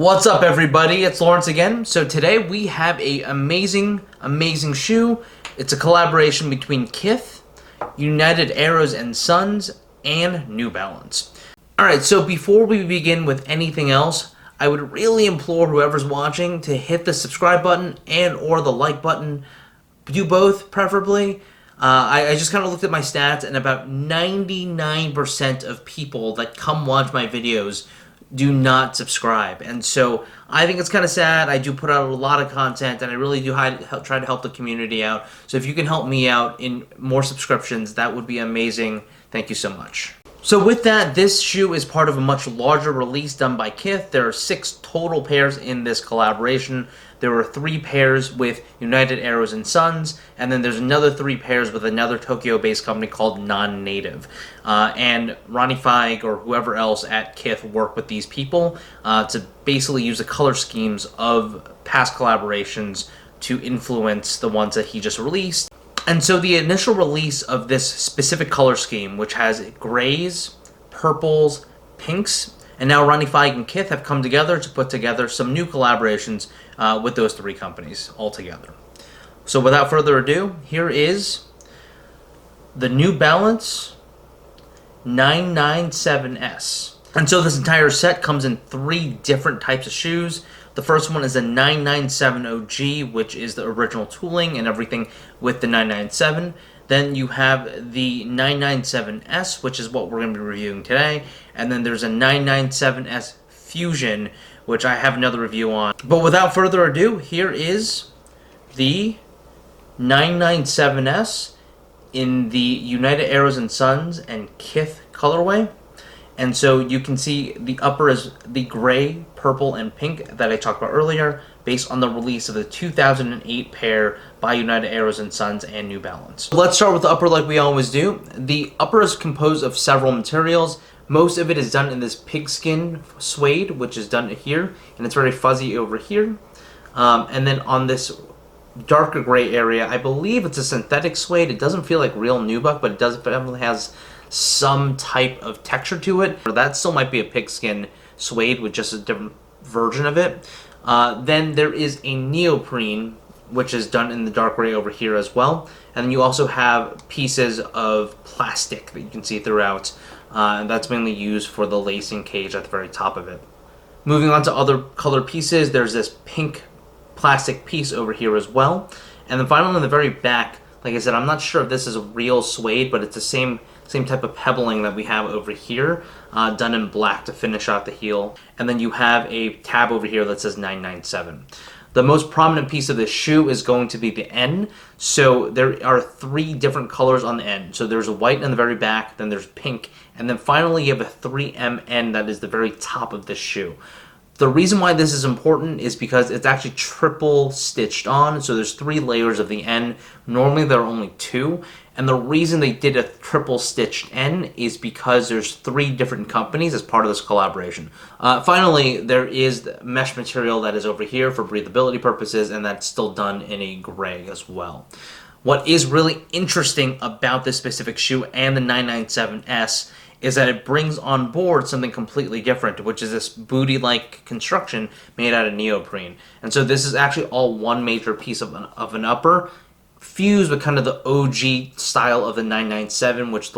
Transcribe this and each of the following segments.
What's up, everybody? It's Lawrence again. So today we have a amazing shoe. It's a collaboration between Kith, United Arrows and Sons, and New Balance. Alright, so before we begin with anything else, I would really implore whoever's watching to hit the subscribe button and or the like button. Do both, preferably. I just kind of looked at my stats, and about 99% of people that come watch my videos do not subscribe. And so I think it's kind of sad. I do put out a lot of content, and I really do try to help the community out. So if you can help me out in more subscriptions, that would be amazing. Thank you so much. So with that, this shoe is part of a much larger release done by Kith. There are 6 total pairs in this collaboration. There were 3 pairs with United Arrows and Sons, and then there's another 3 pairs with another Tokyo-based company called Nonnative. And Ronnie Fieg or whoever else at Kith worked with these people to basically use the color schemes of past collaborations to influence the ones that he just released. And so the initial release of this specific color scheme, which has grays, purples, pinks, and now Ronnie Fieg and Kith have come together to put together some new collaborations with those 3 companies all together. So without further ado, here is the New Balance 997S. And so this entire set comes in 3 different types of shoes. The first one is a 997 OG, which is the original tooling and everything with the 997. Then you have the 997S, which is what we're going to be reviewing today. And then there's a 997S Fusion, which I have another review on. But without further ado, here is the 997S in the United Arrows and Sons and Kith colorway. And so you can see the upper is the gray, purple, and pink that I talked about earlier, based on the release of the 2008 pair by United Arrows and Sons and New Balance. Let's start with the upper like we always do. The upper is composed of several materials. Most of it is done in this pigskin suede, which is done here, and it's very fuzzy over here. And then on this darker gray area, I believe it's a synthetic suede. It doesn't feel like real nubuck, but it definitely has some type of texture to it. That still might be a pigskin suede with just a different version of it. Then there is a neoprene, which is done in the dark gray over here as well. And then you also have pieces of plastic that you can see throughout. And that's mainly used for the lacing cage at the very top of it. Moving on to other color pieces, there's this pink plastic piece over here as well. And then finally in the very back, like I said, I'm not sure if this is a real suede, but it's the same type of pebbling that we have over here, done in black to finish out the heel. And then you have a tab over here that says 997. The most prominent piece of this shoe is going to be the N. So there are 3 different colors on the N. So there's a white in the very back, then there's pink, and then finally you have a 3MN that is the very top of this shoe. The reason why this is important is because it's actually triple stitched on, so there's 3 layers of the N. Normally there are only 2, and the reason they did a triple stitched N is because there's 3 different companies as part of this collaboration. Finally, there is the mesh material that is over here for breathability purposes, and that's still done in a gray as well. What is really interesting about this specific shoe and the 997S is that it brings on board something completely different, which is this booty-like construction made out of neoprene. And so this is actually all one major piece of an upper, fused with kind of the OG style of the 997, which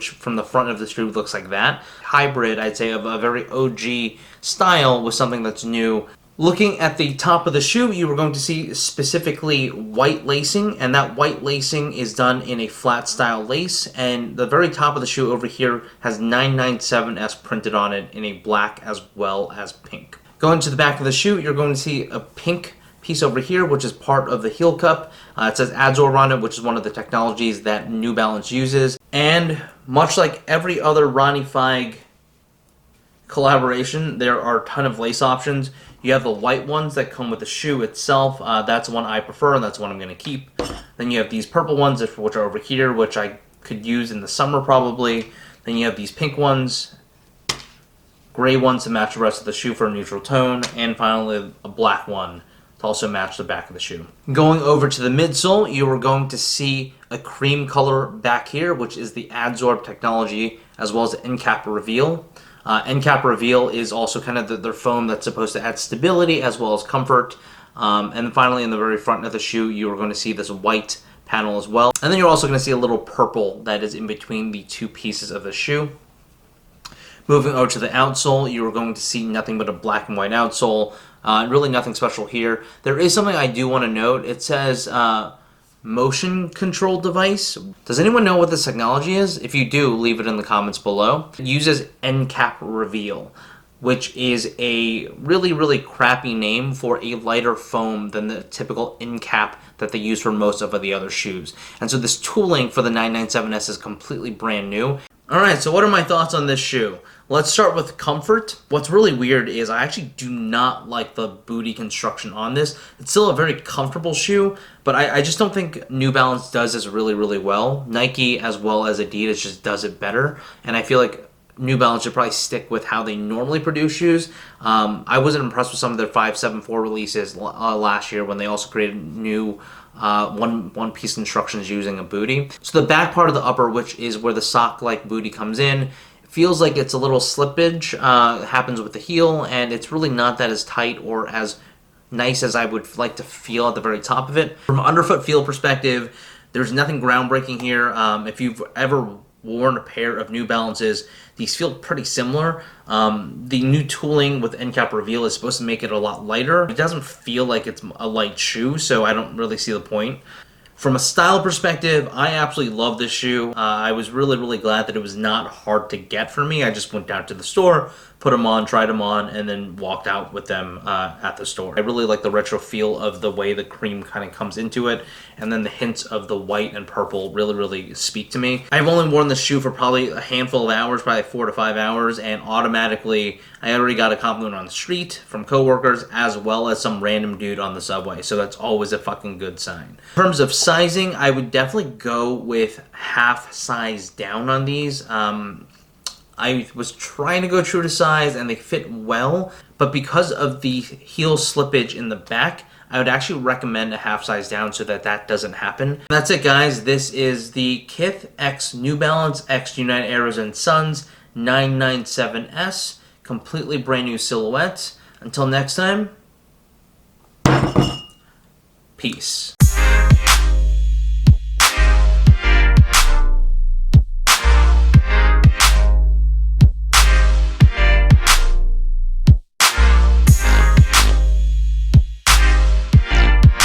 from the front of the shoe looks like that. Hybrid, I'd say, of a very OG style with something that's new. Looking at the top of the shoe, you are going to see specifically white lacing, and that white lacing is done in a flat style lace, and the very top of the shoe over here has 997S printed on it in a black as well as pink. Going to the back of the shoe, you're going to see a pink piece over here, which is part of the heel cup. It says Outsole on it, which is one of the technologies that New Balance uses. And much like every other Ronnie Fieg collaboration, there are a ton of lace options. You have the white ones that come with the shoe itself. That's the one I prefer, and that's the one I'm going to keep. Then you have these purple ones, which are over here, which I could use in the summer probably. Then you have these pink ones, gray ones to match the rest of the shoe for a neutral tone, and finally a black one to also match the back of the shoe. Going over to the midsole, you are going to see a cream color back here, which is the adsorb technology, as well as the ENCAP Reveal. ENCAP Reveal is also kind of their foam that's supposed to add stability as well as comfort. And finally, in the very front of the shoe, you are going to see this white panel as well. And then you're also going to see a little purple that is in between the two pieces of the shoe. Moving over to the outsole, you're going to see nothing but a black and white outsole. Really nothing special here. There is something I do want to note. It says motion control device. Does anyone know what this technology is? If you do, leave it in the comments below. It uses ENCAP Reveal, which is a really, really crappy name for a lighter foam than the typical ENCAP that they use for most of the other shoes. And so this tooling for the 997S is completely brand new. Alright, so what are my thoughts on this shoe? Let's start with comfort. What's really weird is I actually do not like the booty construction on this. It's still a very comfortable shoe, but I just don't think New Balance does this really, really well. Nike as well as Adidas just does it better, and I feel like New Balance should probably stick with how they normally produce shoes. I wasn't impressed with some of their 574 releases last year when they also created new one-piece constructions using a booty. So the back part of the upper, which is where the sock-like booty comes in, feels like it's a little slippage happens with the heel, and it's really not that as tight or as nice as I would like to feel at the very top of it. From an underfoot feel perspective, there's nothing groundbreaking here. If you've ever worn a pair of New Balances, these feel pretty similar. The new tooling with ENCAP Reveal is supposed to make it a lot lighter. It doesn't feel like it's a light shoe, so I don't really see the point. From a style perspective, I absolutely love this shoe. I was really, really glad that it was not hard to get for me. I just went down to the store, put them on, tried them on, and then walked out with them at the store. I really like the retro feel of the way the cream kind of comes into it, and then the hints of the white and purple really, really speak to me. I've only worn this shoe for probably a handful of hours, probably 4 to 5 hours, and automatically I already got a compliment on the street from coworkers as well as some random dude on the subway, so that's always a fucking good sign. In terms of sizing, I would definitely go with half size down on these. I was trying to go true to size and they fit well, but because of the heel slippage in the back, I would actually recommend a half size down so that that doesn't happen. That's it, guys. This is the Kith X New Balance X United Arrows and Sons 997S. Completely brand new silhouette. Until next time, peace.